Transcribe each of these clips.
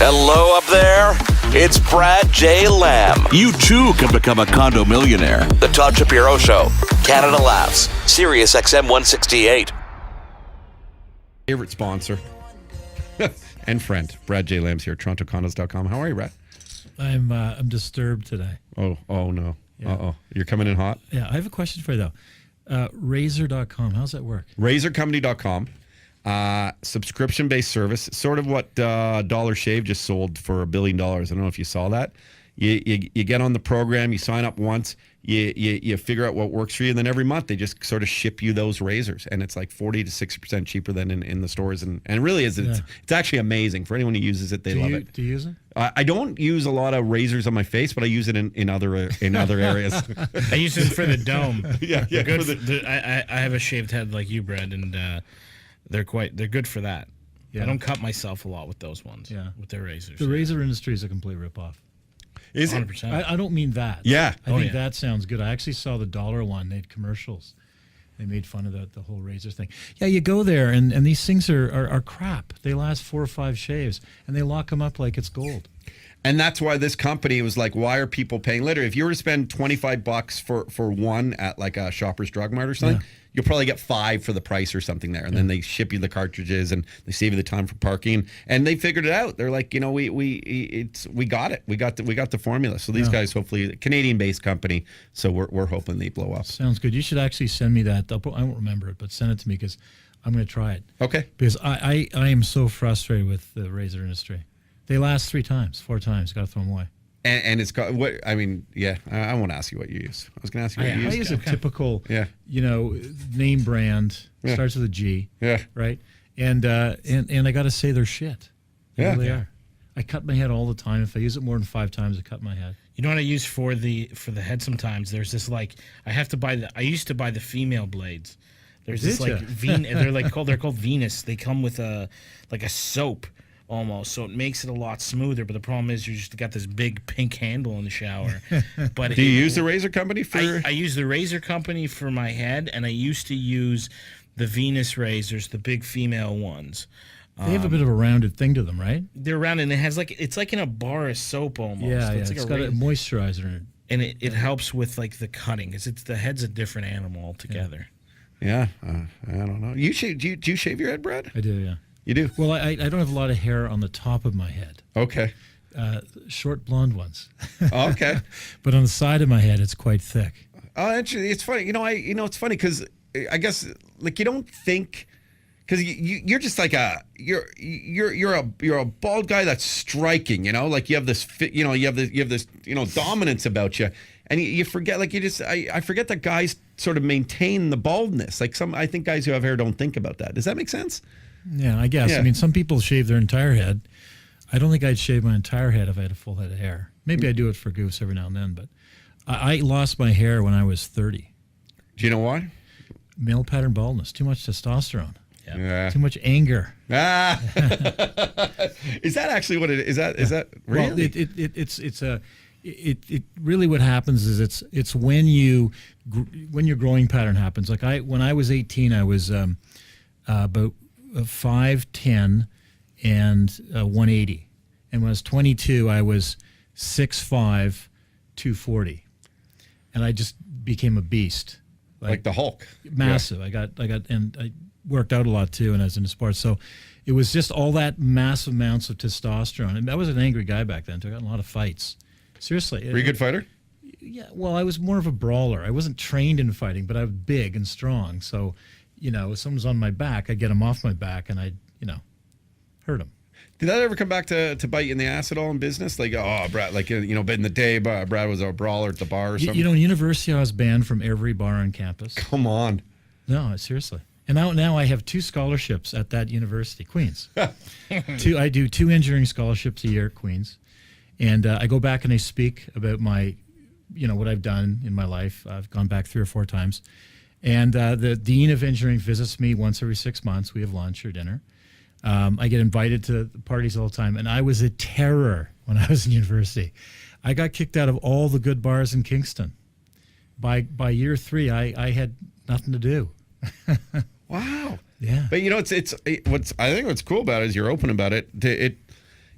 Hello up there. It's Brad J. Lamb. You too can become a condo millionaire. The Todd Shapiro Show. Canada Laughs. Sirius XM 168. Favorite sponsor and friend. Brad J. Lamb's here, TorontoCondos.com. How are you, Brad? I'm disturbed today. Oh no. Yeah. Uh-oh. You're coming in hot? Yeah, I have a question for you, though. Razor.com, how's that work? RazorCompany.com. Subscription-based service, sort of what Dollar Shave just sold for $1 billion. I don't know if you saw that. You get on the program, you sign up once, you figure out what works for you, and then every month they just sort of ship you those razors, and it's like 40 to 60% cheaper than in the stores, and it really is. It's actually amazing for anyone who uses it. They love it. Do you use it? I don't use a lot of razors on my face, but I use it in other areas. I use it for the dome. Yeah. Good I have a shaved head like you, Brad, and they're good for that. Yeah. I don't cut myself a lot with those ones. Yeah. With their razors. The razor industry is a complete ripoff. Is it? 100%. I don't mean that. Yeah. I think that sounds good. I actually saw the dollar one. They had commercials. They made fun of the whole razor thing. Yeah, you go there, and these things are crap. They last 4 or 5 shaves, and they lock them up like it's gold. And that's why this company was like, why are people paying? Literally, if you were to spend $25 for one at like a Shoppers Drug Mart or something, you'll probably get 5 for the price or something there. And then they ship you the cartridges and they save you the time for parking. And they figured it out. They're like, we got it. We got the formula. So these guys, hopefully, Canadian-based company. So we're hoping they blow up. Sounds good. You should actually send me that. I won't remember it, but send it to me because I'm going to try it. Okay. Because I am so frustrated with the razor industry. They last 3 times, 4 times. Got to throw them away. And it's got what I mean. Yeah, I won't ask you what you use. I was going to ask you what you I use. use a typical, Yeah. name brand. Yeah. Starts with a G. Yeah. Right. And I got to say they're shit. They Yeah. really are. I cut my head all the time. If I use it more than 5 times, I cut my head. You know what I use for the head sometimes? There's this I used to buy the female blades. There's this they're called Venus. They come with a soap almost, so it makes it a lot smoother. But the problem is you just got this big pink handle in the shower. But Do you use the razor company for? I use the razor company for my head, and I used to use the Venus razors, the big female ones. They have a bit of a rounded thing to them, right? They're round, and it has it's like in a bar of soap almost. Yeah, It's it's like got a moisturizer in it. and it helps with like the cutting. It's the head's a different animal altogether. Yeah, I don't know. You shave? Do you shave your head, Brad? I do, yeah. You do? Well, I don't have a lot of hair on the top of my head. Okay. Short blonde ones. Oh, okay. But on the side of my head, it's quite thick. Oh, actually, it's funny. It's funny because I guess like you don't think because you're just like you're a bald guy that's striking. Like you have this you have this dominance about you, and you forget like I forget that guys sort of maintain the baldness. Like I think guys who have hair don't think about that. Does that make sense? Yeah, I guess. Yeah. I mean, some people shave their entire head. I don't think I'd shave my entire head if I had a full head of hair. Maybe I do it for goose every now and then, but I lost my hair when I was 30. Do you know why? Male pattern baldness, too much testosterone, Yeah. too much anger. Ah. Is that actually what it is? Is that really? Well, it really what happens is it's when your growing pattern happens. Like when I was 18, I was about 5'10" and 180, and when I was 22, I was 6'5", 240, and I just became a beast, like the Hulk. massive. I got and I worked out a lot too, and I was into sports, so it was just all that massive amounts of testosterone. And I was an angry guy back then, so I got in a lot of fights. Seriously. Were you a good fighter? Yeah, well, I was more of a brawler. I wasn't trained in fighting, but I was big and strong. So, if someone's on my back, I'd get him off my back, and I'd, hurt him. Did that ever come back to bite you in the ass at all in business? Like, Brad, like, but in the day, Brad was a brawler at the bar or something? In university, I was banned from every bar on campus. Come on. No, seriously. And now I have 2 scholarships at that university, Queens. I do 2 engineering scholarships a year at Queens. And I go back and I speak about my, what I've done in my life. I've gone back 3 or 4 times. And the dean of engineering visits me once every 6 months. We have lunch or dinner. I get invited to parties all the time. And I was a terror when I was in university. I got kicked out of all the good bars in Kingston. By year 3, I had nothing to do. Wow. Yeah. But I think what's cool about it is you're open about it.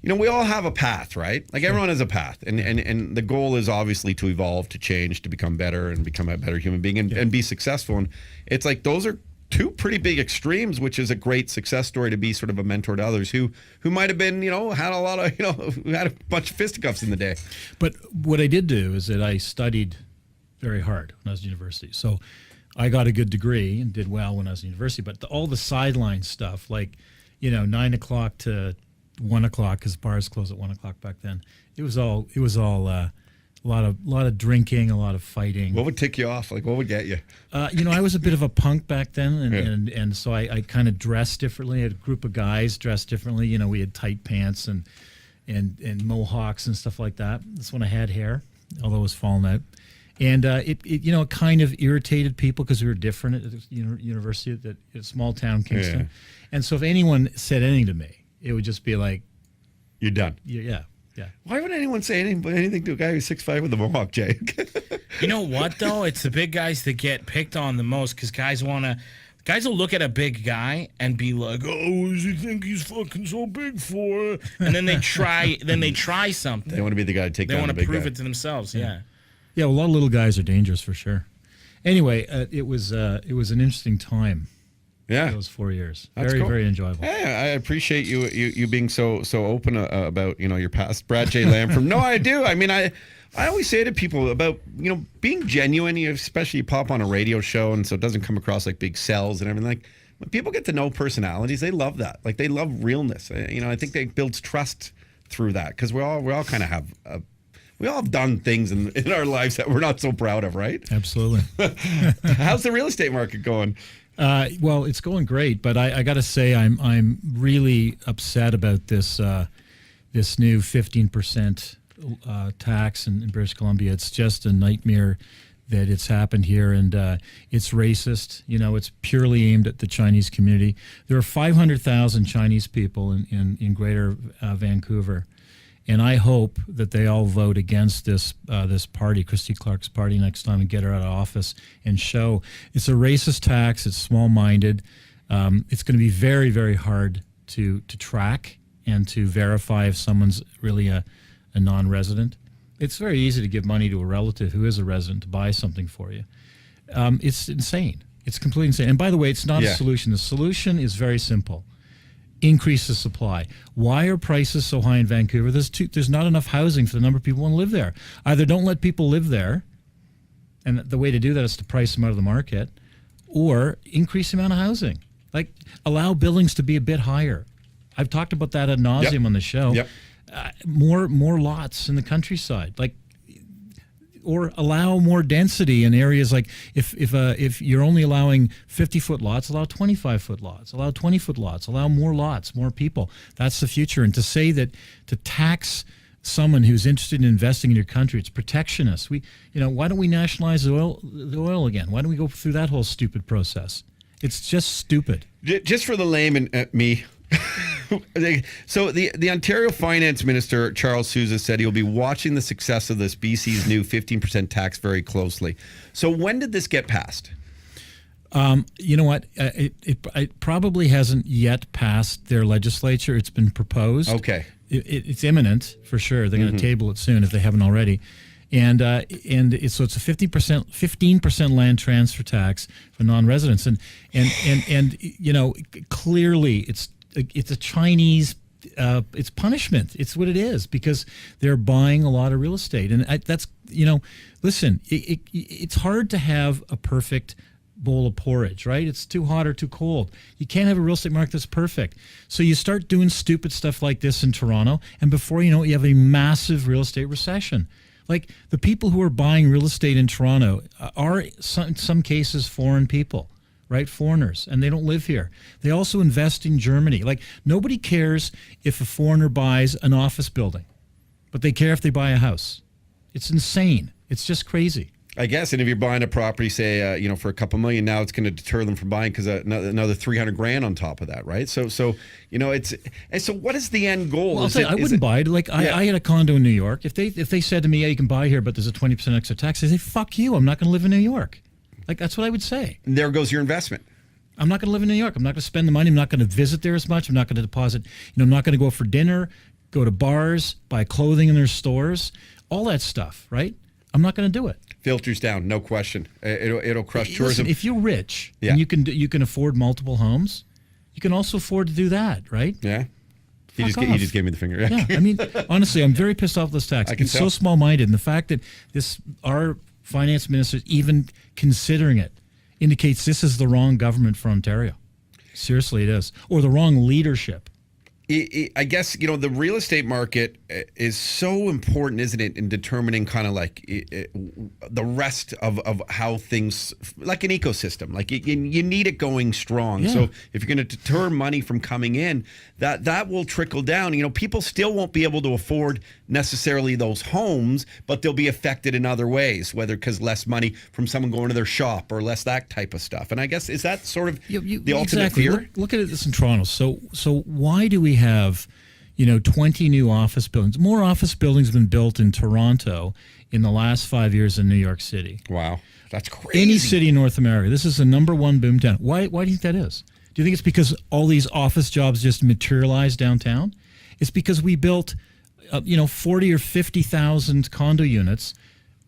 we all have a path, right? Like everyone has a path, and the goal is obviously to evolve, to change, to become better, and become a better human being, and be successful. And it's like those are two pretty big extremes, which is a great success story to be sort of a mentor to others who might have been, had a lot of, who had a bunch of fisticuffs in the day. But what I did do is that I studied very hard when I was at university. So I got a good degree and did well when I was in university. But all the sideline stuff, like 9 o'clock to 1 o'clock, because bars closed at 1 o'clock back then. It was all a lot of drinking, a lot of fighting. What would tick you off? Like, what would get you? I was a bit of a punk back then, and so I kind of dressed differently. I had a group of guys dressed differently. We had tight pants and mohawks and stuff like that. That's when I had hair, although it was falling out. And it kind of irritated people because we were different at the university, at a small town Kingston. Yeah. And so if anyone said anything to me, it would just be like, "You're done." Yeah. Why would anyone say anything to a guy who's 6'5" with a mohawk, Jay? You know what, though? It's the big guys that get picked on the most because guys will look at a big guy and be like, "Oh, does he think he's fucking so big for?" And then they try something. They want to be the guy to take They down want the to big prove guy. it to themselves. Yeah. Yeah, well, a lot of little guys are dangerous for sure. Anyway, it was an interesting time. Yeah, Those 4 years, That's very cool. very enjoyable. Yeah, I appreciate you being so open about your past. Brad J. Lamb from No, I do. I mean, I always say to people about being genuine. Especially you pop on a radio show, and so it doesn't come across like big sells and everything. Like when people get to know personalities, they love that. Like they love realness. I think it builds trust through that because we all kind of have. We all have done things in our lives that we're not so proud of, right? Absolutely. How's the real estate market going? Well, it's going great, but I got to say I'm really upset about this new 15% tax in British Columbia. It's just a nightmare that it's happened here, and it's racist. It's purely aimed at the Chinese community. There are 500,000 Chinese people in Greater Vancouver. And I hope that they all vote against this party, Christy Clark's party, next time and get her out of office and show it's a racist tax. It's small-minded. It's going to be very, very hard to track and to verify if someone's really a non-resident. It's very easy to give money to a relative who is a resident to buy something for you. It's insane. It's completely insane. And by the way, it's not a solution. The solution is very simple. Increase the supply. Why are prices so high in Vancouver? There's not enough housing for the number of people who want to live there. Either don't let people live there, and the way to do that is to price them out of the market, or increase the amount of housing. Like allow buildings to be a bit higher. I've talked about that ad nauseum on the show. Yep. More lots in the countryside. Or allow more density in areas like if you're only allowing 50-foot lots, allow 25-foot lots, allow 20-foot lots, allow more lots, more people. That's the future. And to say that to tax someone who's interested in investing in your country, it's protectionist. Why don't we nationalize the oil again? Why don't we go through that whole stupid process? It's just stupid. Just for the layman, me. So the Ontario Finance Minister, Charles Sousa, said he'll be watching the success of this BC's new 15% tax very closely. So when did this get passed? You know what? It probably hasn't yet passed their legislature. It's been proposed. Okay. It's imminent for sure. They're going to table it soon if they haven't already. And it's a 15% land transfer tax for non-residents. And clearly it's a Chinese it's punishment. It's what it is because they're buying a lot of real estate. And that's listen, it's hard to have a perfect bowl of porridge, right? It's too hot or too cold. You can't have a real estate market that's perfect. So you start doing stupid stuff like this in Toronto, and before you know it, you have a massive real estate recession. Like the people who are buying real estate in Toronto are, in some cases, foreign people. Right, foreigners, and they don't live here. They also invest in Germany. Like nobody cares if a foreigner buys an office building, but they care if they buy a house. It's insane. It's just crazy. I guess, and if you're buying a property, say, for a couple million, now it's going to deter them from buying because another $300,000 on top of that, right? So it's and so what is the end goal? Well, I wouldn't buy it. Like I had a condo in New York. If they said to me, "Yeah, you can buy here, but there's a 20% extra tax," I say, "Fuck you! I'm not going to live in New York." Like, that's what I would say. And there goes your investment. I'm not going to live in New York. I'm not going to spend the money. I'm not going to visit there as much. I'm not going to deposit. I'm not going to go for dinner. go to bars, buy clothing in their stores, all that stuff, right? I'm not going to do it. Filters down, no question. It'll crush Listen, tourism. if you're rich Yeah. and you can afford multiple homes, you can also afford to do that, right? Yeah. He Fuck just off. gave me the finger. Yeah, I mean, honestly, I'm very pissed off with this tax. I can It's tell. so small-minded, and the fact that our finance minister is even considering it indicates this is the wrong government for Ontario. Seriously, it is, or the wrong leadership. I guess, the real estate market is so important, isn't it, in determining kind of like the rest of how things, like an ecosystem. Like you need it going strong. Yeah. So if you're going to deter money from coming in, that will trickle down. People still won't be able to afford necessarily those homes, but they'll be affected in other ways, whether because less money from someone going to their shop or less that type of stuff. And I guess, is that sort of the ultimate exactly. fear? Look at this in Toronto. So why do we have 20 new office buildings? More office buildings have been built in Toronto in the last 5 years than New York City. Wow. That's crazy. Any city in North America. This is the number one boom town. Why do you think that is? Do you think it's because all these office jobs just materialize downtown? It's because we built 40 or 50,000 condo units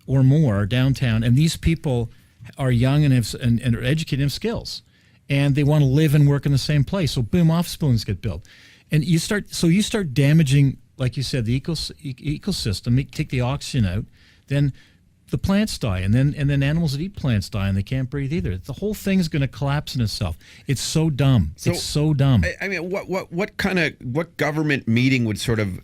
or more downtown, and these people are young and are educated and have skills, and they want to live and work in the same place. So boom, office buildings get built, and you start damaging, like you said, the ecosystem. Take the oxygen out, then the plants die, and then animals that eat plants die, and they can't breathe either. The whole thing is going to collapse in itself. It's so dumb. It's so dumb. I mean, what government meeting would sort of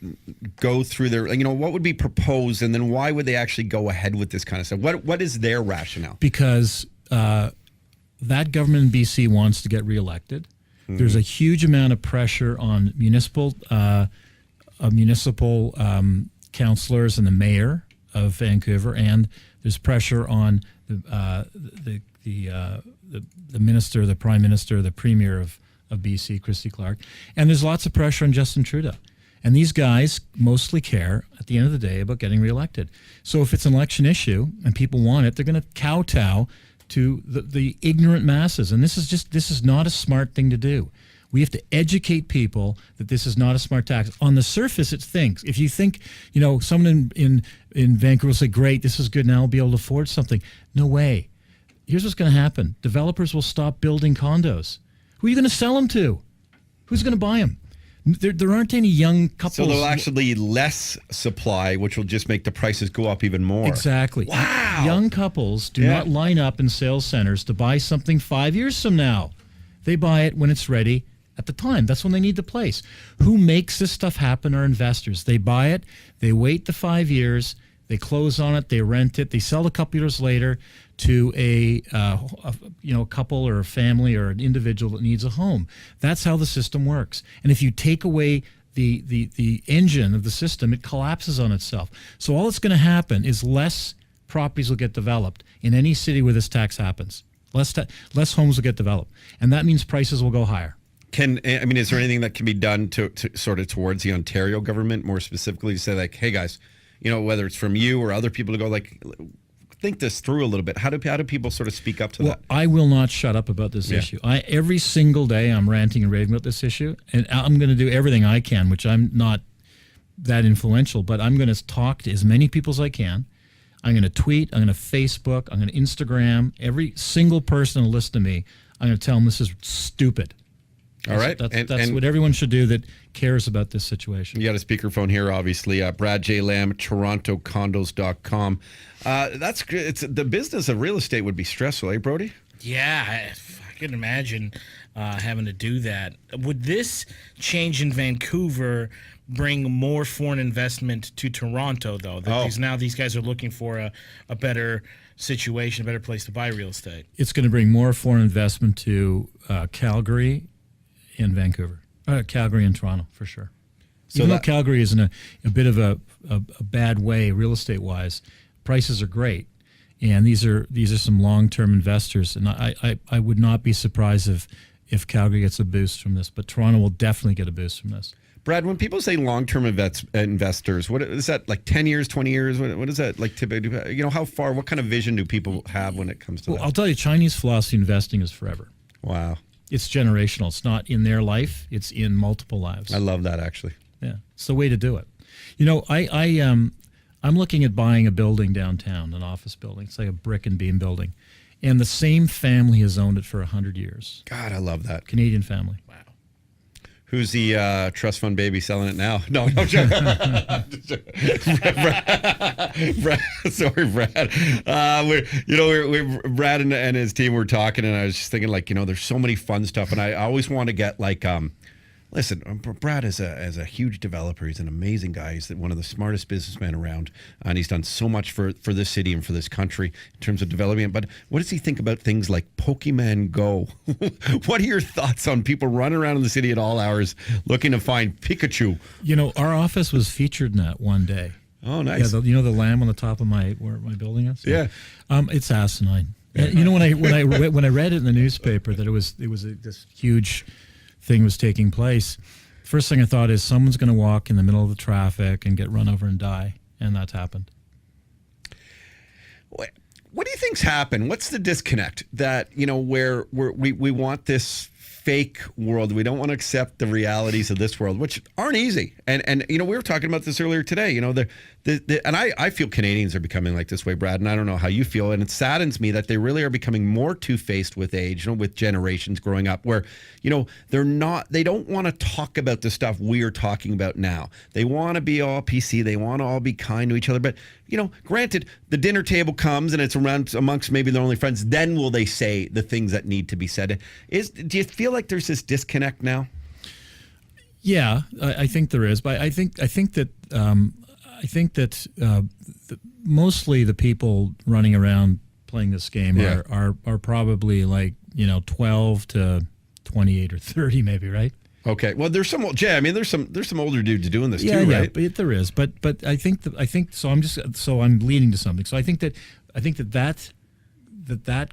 go through their, what would be proposed, and then why would they actually go ahead with this kind of stuff? What is their rationale? Because that government in BC wants to get reelected. There's a huge amount of pressure on municipal councillors and the mayor of Vancouver, and there's pressure on the minister, the prime minister, the premier of BC, Christy Clark, and there's lots of pressure on Justin Trudeau. And these guys mostly care at the end of the day about getting reelected. So if it's an election issue and people want it, they're going to kowtow to the ignorant masses. And this is not a smart thing to do. We have to educate people that this is not a smart tax. On the surface, it thinks. If you think, someone in Vancouver will say, great, this is good, now I'll be able to afford something. No way. Here's what's going to happen. Developers will stop building condos. Who are you going to sell them to? Who's going to buy them? There aren't any young couples. So there'll actually less supply, which will just make the prices go up even more. Exactly. Wow. Young couples do not line up in sales centers to buy something 5 years from now. They buy it when it's ready at the time. That's when they need the place. Who makes this stuff happen are investors. They buy it, they wait the 5 years, they close on it, they rent it, they sell a couple years later to a couple or a family or an individual that needs a home. That's how the system works. And if you take away the engine of the system, it collapses on itself. So all that's going to happen is less properties will get developed in any city where this tax happens. Less homes will get developed, and that means prices will go higher. Is there anything that can be done to sort of towards the Ontario government more specifically to say, like, hey guys, whether it's from you or other people to go, like, think this through a little bit. How do people sort of speak up to that? I will not shut up about this issue. Every single day I'm ranting and raving about this issue, and I'm going to do everything I can, which I'm not that influential, but I'm going to talk to as many people as I can. I'm going to tweet, I'm going to Facebook, I'm going to Instagram. Every single person who listens to me, I'm going to tell them this is stupid. All right. That's what everyone should do that cares about this situation. You got a speakerphone here, obviously. Brad J. Lamb, TorontoCondos.com. That's good. It's the business of real estate would be stressful, eh, Brody? Yeah, I can imagine having to do that. Would this change in Vancouver bring more foreign investment to Toronto, though? Now these guys are looking for a better situation, a better place to buy real estate. It's going to bring more foreign investment to Calgary and Vancouver. Calgary and Toronto, for sure. So even though Calgary is in a bit of a bad way real estate-wise, prices are great. And these are some long-term investors. And I would not be surprised if Calgary gets a boost from this. But Toronto will definitely get a boost from this. Brad, when people say long-term investors, what is that, like 10 years, 20 years? What is that like typically? How far, what kind of vision do people have when it comes to that? I'll tell you, Chinese philosophy investing is forever. Wow. It's generational. It's not in their life. It's in multiple lives. I love that, actually. Yeah, it's the way to do it. I'm looking at buying a building downtown, an office building. It's like a brick and beam building, and the same family has owned it for 100 years. God, I love that. Canadian family. Wow. Who's the trust fund baby selling it now? No, Brad, sorry, Brad. We're Brad and his team were talking, and I was just thinking, there's so many fun stuff, and I always want to get listen, Brad is a huge developer. He's an amazing guy. He's one of the smartest businessmen around, and he's done so much for this city and for this country in terms of developing it. But what does he think about things like Pokemon Go? What are your thoughts on people running around in the city at all hours looking to find Pikachu? Our office was featured in that one day. Oh, nice. Yeah, the lamb on the top of where my building is. Yeah, it's asinine. Yeah. When I read it in the newspaper that it was this huge thing was taking place, first thing I thought is someone's going to walk in the middle of the traffic and get run over and die, and that's happened. What do you think's happened? What's the disconnect that where we want this fake world? We don't want to accept the realities of this world, which aren't easy. And we were talking about this earlier today. And I feel Canadians are becoming like this way, Brad. And I don't know how you feel. And it saddens me that they really are becoming more two-faced with age, with generations growing up, where they don't want to talk about the stuff we are talking about now. They want to be all PC. They want to all be kind to each other. But granted, the dinner table comes and it's around amongst maybe their only friends. Then will they say the things that need to be said? Do you feel like there's this disconnect now? Yeah, I think there is, but I think that mostly the people running around playing this game are probably 12 to 28 or 30, maybe, right? Okay. Well, there's some. Yeah, I mean, there's some older dudes doing this too, right? Yeah, but there is. But I think so. I'm leading to something. So I think that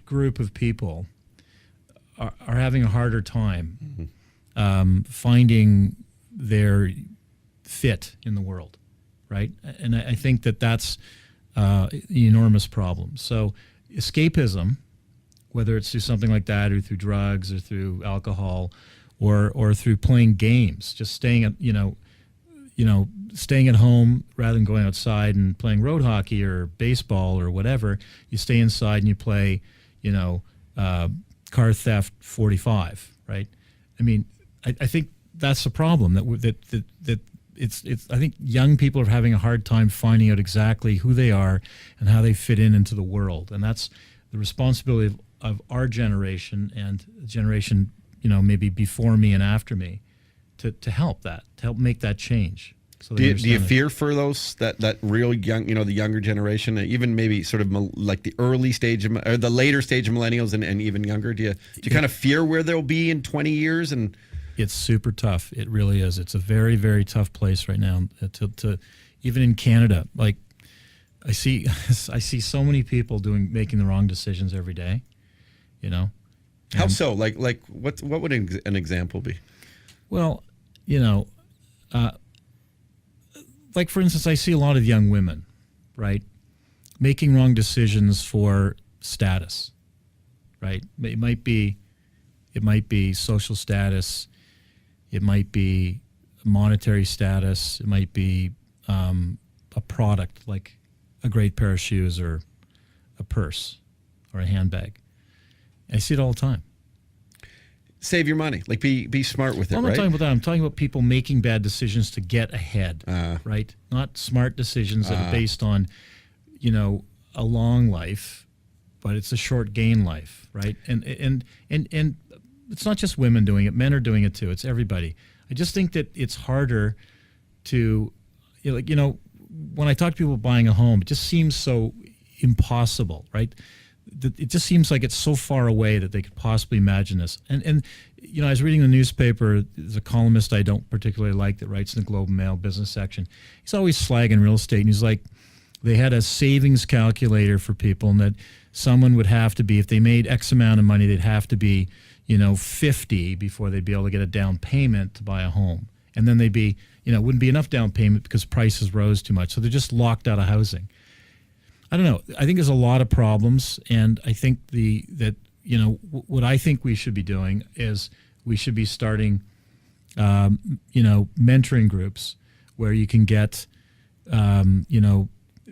group of people are having a harder time finding their fit in the world, right? And I think that's an enormous problem. So escapism, whether it's through something like that or through drugs or through alcohol or through playing games, just staying at staying at home rather than going outside and playing road hockey or baseball or whatever, you stay inside and you play, Car Theft 45, right? I mean, I think that's the problem that it's I think young people are having a hard time finding out exactly who they are and how they fit into the world, and that's the responsibility of our generation and generation, maybe before me and after me, to help make that change. So do you fear for those that real young, the younger generation, even maybe sort of like the early stage or the later stage of millennials and even younger? Do you kind of fear where they'll be in 20 years? And it's super tough. It really is. It's a very, very tough place right now. To even in Canada, like I see so many people making the wrong decisions every day. How so? Like what would an example be? Well, like for instance, I see a lot of young women, right, making wrong decisions for status, right? It might be social status, it might be monetary status, it might be a product like a great pair of shoes or a purse or a handbag. I see it all the time. Save your money. Like be smart with it, I'm right? not talking about that. I'm talking about people making bad decisions to get ahead, right? Not smart decisions that are based on, a long life, but it's a short gain life, right? And it's not just women doing it. Men are doing it too. It's everybody. I just think that it's harder to, when I talk to people buying a home, it just seems so impossible, right? It just seems like it's so far away that they could possibly imagine this. And I was reading the newspaper. There's a columnist I don't particularly like that writes in the Globe and Mail business section. He's always slagging real estate, and he's like, they had a savings calculator for people, and that someone would have to be, if they made X amount of money, they'd have to be, 50 before they'd be able to get a down payment to buy a home. And then they'd be, wouldn't be enough down payment because prices rose too much. So they're just locked out of housing. I don't know. I think there's a lot of problems, and I think what I think we should be doing is we should be starting mentoring groups where you can get,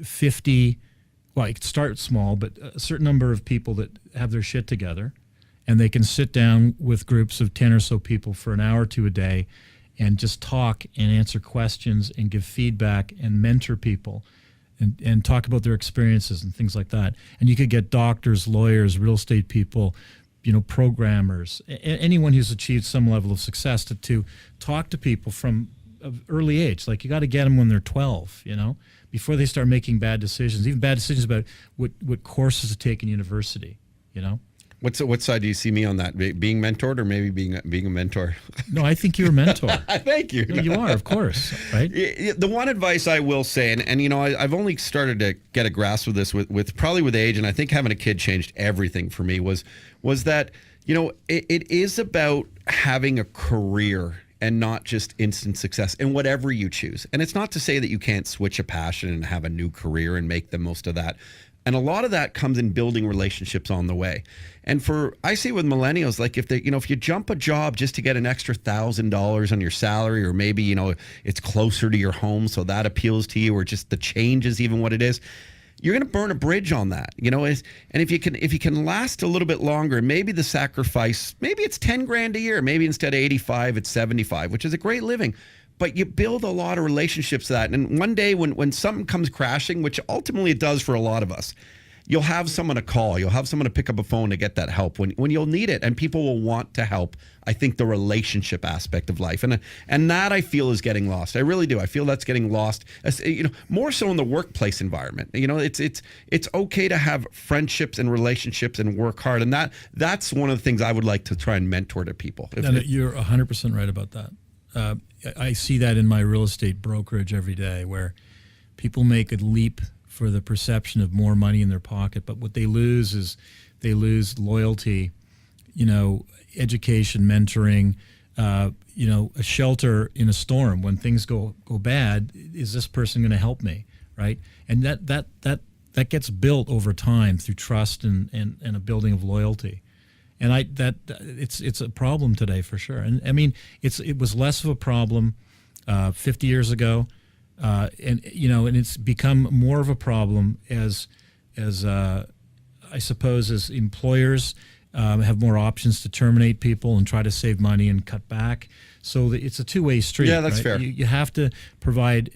50. Well, you can start small, but a certain number of people that have their shit together, and they can sit down with groups of 10 or so people for an hour or two a day and just talk and answer questions and give feedback and mentor people and talk about their experiences and things like that. And you could get doctors, lawyers, real estate people, programmers, anyone who's achieved some level of success to talk to people from an early age. Like, you got to get them when they're 12, before they start making bad decisions, even bad decisions about what courses to take in university, What side do you see me on that? Being mentored or maybe being a mentor? No, I think you're a mentor. Thank you. No, you are, of course, right? The one advice I will say, and I've only started to get a grasp of this with probably with age, and I think having a kid changed everything for me, was that, it is about having a career and not just instant success in whatever you choose. And it's not to say that you can't switch a passion and have a new career and make the most of that. And a lot of that comes in building relationships on the way. And I see with millennials, like if you jump a job just to get an extra $1,000 on your salary, or maybe, it's closer to your home, so that appeals to you, or just the change is even what it is, you're going to burn a bridge on that, and if you can last a little bit longer, maybe the sacrifice, maybe it's 10 grand a year, maybe instead of 85, it's 75, which is a great living. But you build a lot of relationships to that. And one day when something comes crashing, which ultimately it does for a lot of us, you'll have someone to call. You'll have someone to pick up a phone to get that help when you'll need it. And people will want to help. I think the relationship aspect of life. And that I feel is getting lost. I really do. I feel that's getting lost, more so in the workplace environment. It's okay to have friendships and relationships and work hard. And that's one of the things I would like to try and mentor to people. You're 100% right about that. I see that in my real estate brokerage every day, where people make a leap for the perception of more money in their pocket, but what they lose is loyalty, education, mentoring, a shelter in a storm. When things go bad, is this person going to help me, right? And that gets built over time through trust and a building of loyalty. And it's a problem today for sure. And I mean, it was less of a problem 50 years ago, and it's become more of a problem as I suppose as employers have more options to terminate people and try to save money and cut back. So it's a two-way street. Yeah, that's right? fair. You have to provide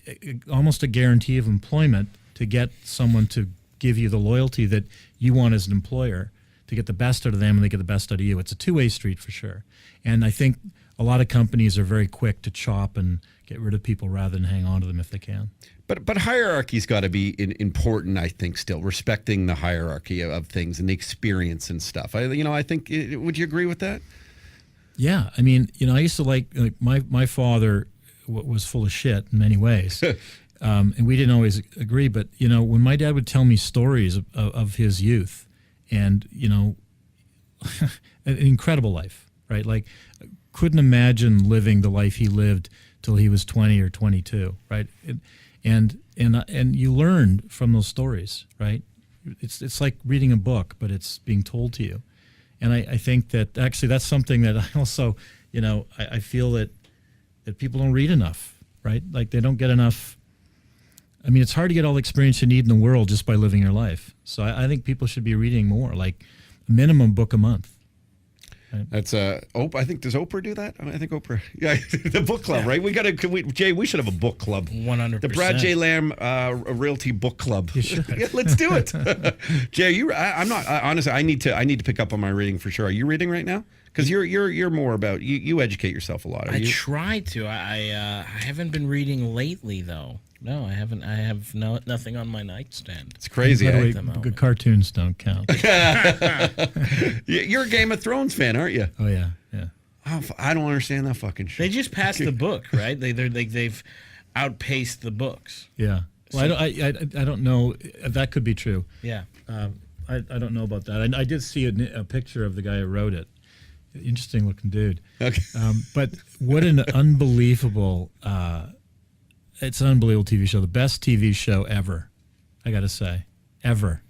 almost a guarantee of employment to get someone to give you the loyalty that you want as an employer, to get the best out of them and they get the best out of you. It's a two-way street for sure. And I think a lot of companies are very quick to chop and get rid of people rather than hang on to them if they can. But hierarchy's got to be important, I think, still, respecting the hierarchy of things and the experience and stuff. I think, would you agree with that? Yeah. I mean, I used to like my father was full of shit in many ways. And we didn't always agree. But, when my dad would tell me stories of his youth, and an incredible life, right? Like, couldn't imagine living the life he lived till he was 20 or 22, right? And you learned from those stories, right? It's like reading a book, but it's being told to you. And I think that actually that's something that I also, I feel that people don't read enough, right? Like, they don't get enough. I mean, it's hard to get all the experience you need in the world just by living your life. So I think people should be reading more, like a minimum book a month. Right? That's I think, does Oprah do that? I think Oprah. Yeah, the book club, right? Jay, we should have a book club. 100%. The Brad J. Lamb Realty Book Club. You should. Yeah, let's do it. Jay, I'm not honestly. I need to pick up on my reading for sure. Are you reading right now? Because you're more about you educate yourself a lot. I try to. I haven't been reading lately though. No, I haven't. I have nothing on my nightstand. It's crazy. By the way, good cartoons don't count. You're a Game of Thrones fan, aren't you? Oh yeah, yeah. I don't understand that fucking shit. They just passed the book, right? They've outpaced the books. Yeah. Well, I don't know. That could be true. Yeah. I don't know about that. I did see a picture of the guy who wrote it. Interesting looking dude. Okay. But what an unbelievable. It's an unbelievable TV show. The best TV show ever, I got to say. Ever.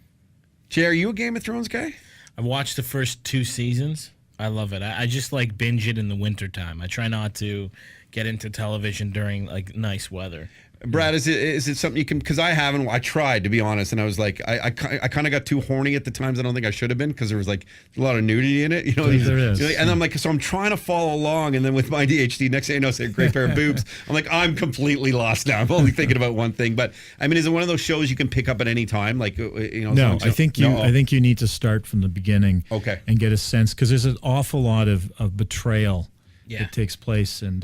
Jay, are you a Game of Thrones guy? I watched the first 2 seasons. I love it. I just like binge it in the wintertime. I try not to get into television during like nice weather. Brad, is it something you can? Because I haven't. I tried, to be honest, and I was like, I kind of got too horny at the times. I don't think I should have been, because there was like a lot of nudity in it. You know, There is. And I'm like, so I'm trying to follow along, and then with my ADHD, next thing I know, say a great pair of boobs. I'm like, I'm completely lost now. I'm only thinking about one thing. But I mean, is it one of those shows you can pick up at any time? Like, you know? No, I think you need to start from the beginning. Okay. And get a sense, because there's an awful lot of betrayal Yeah. that takes place, and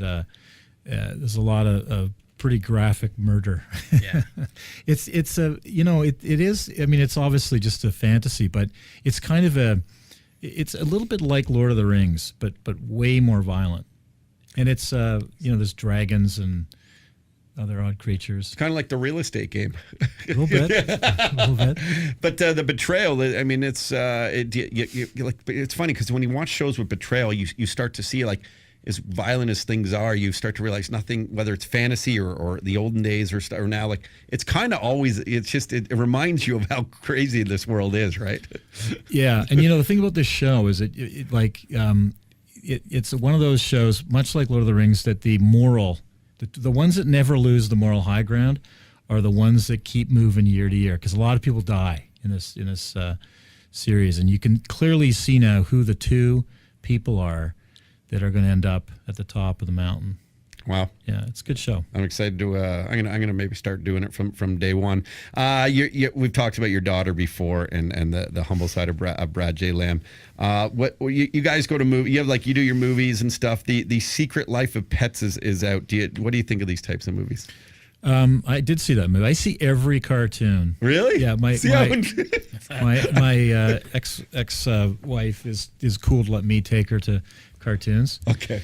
there's a lot of pretty graphic murder. Yeah. It's a, you know, it is, I mean, it's obviously just a fantasy, but it's kind of it's a little bit like Lord of the Rings, but way more violent. And it's you know, there's dragons and other odd creatures. Kind of like the real estate game. A little bit. A little bit. But the betrayal, I mean, it's it's funny, because when you watch shows with betrayal, you start to see, like, as violent as things are, you start to realize nothing, whether it's fantasy or the olden days or now, like, it's kind of always, it's just, it reminds you of how crazy this world is, right? Yeah, and you know, the thing about this show is it's one of those shows, much like Lord of the Rings, that the moral, the ones that never lose the moral high ground are the ones that keep moving year to year, because a lot of people die in this series, and you can clearly see now who the two people are that are going to end up at the top of the mountain. Wow. Yeah, it's a good show. I'm excited to. I'm gonna maybe start doing it from day one. We've talked about your daughter before, and the humble side of Brad J. Lamb. What you guys go to movie? You have, like, you do your movies and stuff. The Secret Life of Pets is out. What do you think of these types of movies? I did see that movie. I see every cartoon. Really? Yeah, my ex wife is cool to let me take her to cartoons. Okay.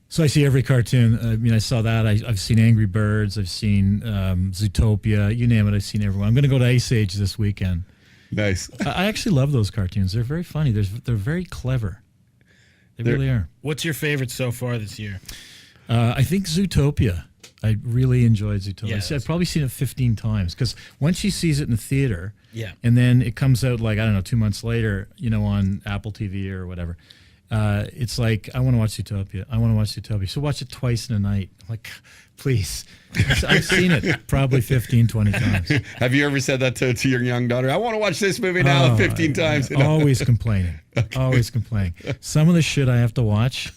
So I see every cartoon. I mean, I saw that. I've seen Angry Birds. I've seen Zootopia. You name it, I've seen everyone. I'm going to go to Ice Age this weekend. Nice. I actually love those cartoons. They're very funny. They're very clever. They really are. What's your favorite so far this year? I think Zootopia. I really enjoyed Zootopia. Yeah, I've probably seen it 15 times, because once she sees it in the theater, Yeah. and then it comes out, like, I don't know, 2 months later, you know, on Apple TV or whatever. It's like, I want to watch Zootopia. I want to watch Zootopia. So watch it twice in a night. I'm like, please. I've seen it probably 15, 20 times. Have you ever said that to your young daughter? I want to watch this movie now 15 times. You know? Always complaining. Okay. Always complaining. Some of the shit I have to watch,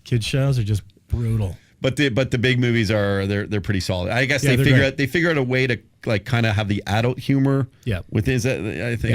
kid shows, are just brutal. But the big movies they're pretty solid. I guess Yeah, they figure out a way to, like, kind of have the adult humor. Yeah. Within that,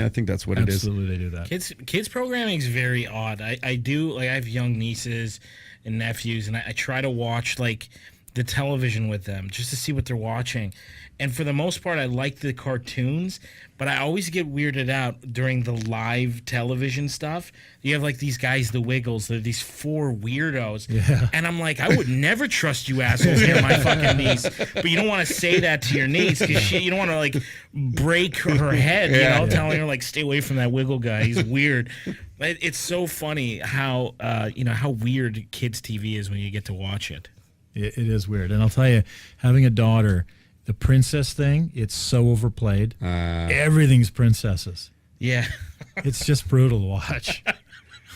I think that's what Absolutely, it is. they do that. Kids programming is very odd. I do, like, I have young nieces and nephews, and I try to watch, like, the television with them just to see what they're watching. And for the most part, I like the cartoons, but I always get weirded out during the live television stuff. You have, like, these guys, the Wiggles, they're these 4 weirdos. Yeah. And I'm like, I would never trust you assholes near my fucking niece. But you don't want to say that to your niece, because you don't want to, like, break her head, you know, telling her, like, stay away from that Wiggle guy. He's weird. But it's so funny how, how weird kids' TV is when you get to watch it. It is weird. And I'll tell you, having a daughter, the princess thing, it's so overplayed. Everything's princesses. Yeah. It's just brutal to watch.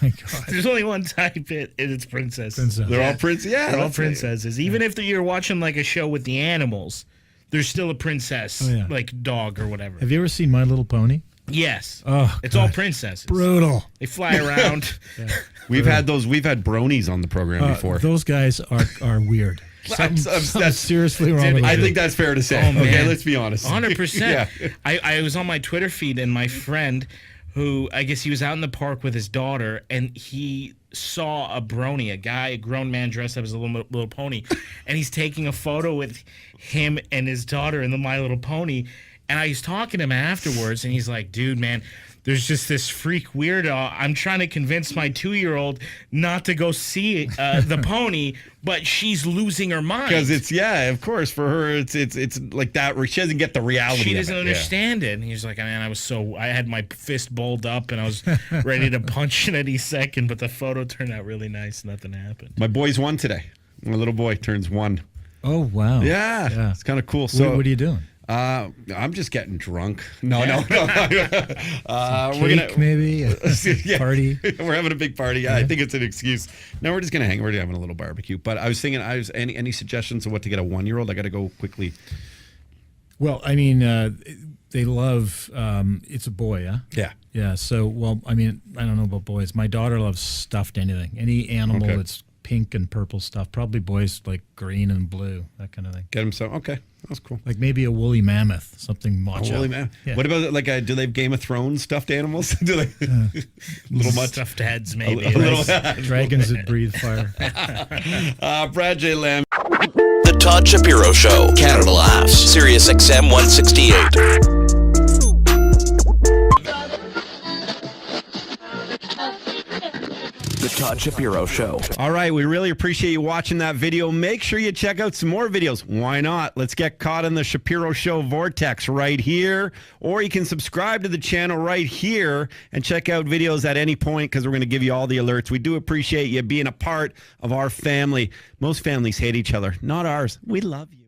My God. There's only one type, and it's princess. They're all princesses. Yeah, They're all princesses. Even if you're watching, like, a show with the animals, there's still a princess, like, dog or whatever. Have you ever seen My Little Pony? Yes. Oh, it's all princesses. Brutal. They fly around. We've had bronies on the program before. Those guys are weird. Something's seriously wrong with them. I think that's fair to say. Oh, okay, man. let's be honest. 100%. Yeah. I was on my Twitter feed, and my friend, who I guess he was out in the park with his daughter, and he saw a brony, a grown man dressed up as a little pony, and he's taking a photo with him and his daughter in the My Little Pony. And I was talking to him afterwards, and he's like, dude, man, there's just this freak weirdo. I'm trying to convince my 2-year-old not to go see the pony, but she's losing her mind. Because of course, for her, it's like that. She doesn't get the reality. She of doesn't it. understand it. And he's like, man, I had my fist balled up, and I was ready to punch it any second, but the photo turned out really nice. Nothing happened. My boy's 1 today. My little boy turns 1. Oh, wow. Yeah. It's kind of cool. So what are you doing? I'm just getting drunk. No. We're Cake, maybe a Yeah. party. We're having a big party. Yeah, I think it's an excuse. No, we're just gonna hang. We're having a little barbecue. But I was thinking, any suggestions of what to get a 1-year-old? I got to go quickly. Well, I mean, they love. It's a boy, huh? Yeah. Yeah. So, well, I mean, I don't know about boys. My daughter loves stuffed anything, any animal Okay. that's pink and purple stuff. Probably boys like green and blue, that kind of thing. Get him some. Okay, that's cool. Like maybe a woolly mammoth, something macho. Holy man! Yeah. What about like do they have Game of Thrones stuffed animals? Do they little much? Stuffed heads, maybe. A little, Dragons that breathe fire. Brad J. Lamb. The Todd Shapiro Show. Canada Laughs. Sirius XM 168. The Todd Shapiro Show. All right, we really appreciate you watching that video. Make sure you check out some more videos. Why not? Let's get caught in the Shapiro Show vortex right here. Or you can subscribe to the channel right here and check out videos at any point because we're going to give you all the alerts. We do appreciate you being a part of our family. Most families hate each other, not ours. We love you.